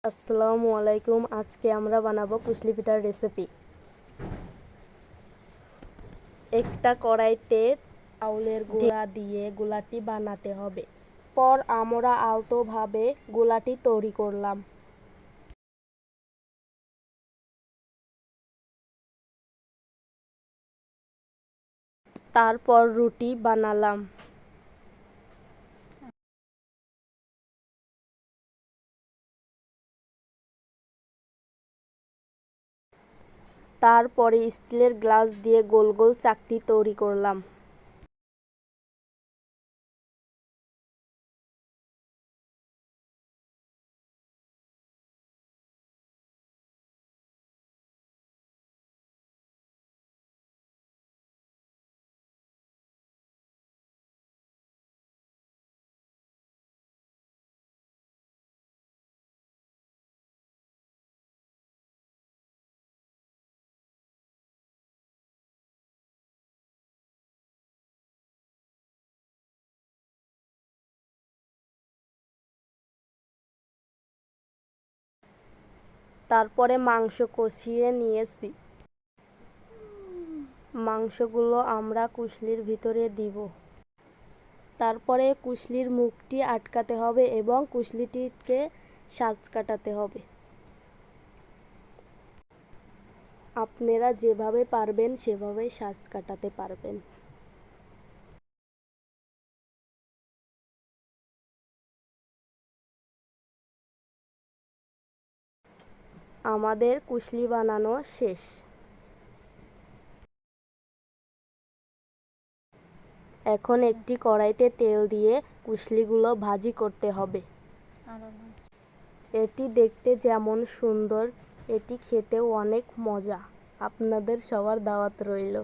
আসসালামু আলাইকুম। আজকে আমরা বানাবো কুশলি পিঠার রেসিপি। একটা কড়াইতে চাউলের গুঁড়া দিয়ে গোলাটি বানাতে হবে। পর আমরা আলতোভাবে গোলাটি তৈরি করলাম। তারপর রুটি বানালাম। তারপরে স্টিলের গ্লাস দিয়ে গোল গোল চাকতি তৈরি করলাম। তারপরে মাংস কষিয়ে নিয়েছি। মাংসগুলো আমরা কুশলির ভিতরে দিব। তারপরে কুশলির মুখটি আটকাতে হবে এবং কুশলিটিকে সাজ কাটাতে হবে। আপনারা যেভাবে পারবেন সেভাবে সাজ কাটাতে পারবেন। আমাদের কুশলি বানানো শেষ। এখন একটি কড়াইতে তেল দিয়ে কুশলিগুলো ভাজি করতে হবে। এটি দেখতে যেমন সুন্দর, এটি খেতেও অনেক মজা। আপনাদের সবার দাওয়াত রইল।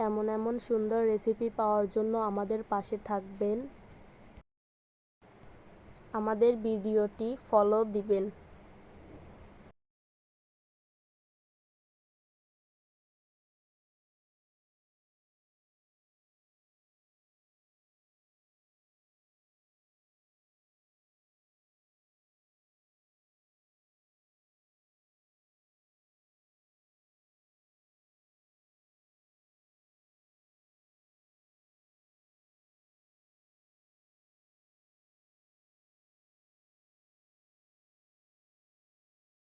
এমন এমন সুন্দর রেসিপি পাওয়ার জন্য আমাদের পাশে থাকবেন। আমাদের ভিডিওটি ফলো দিবেন।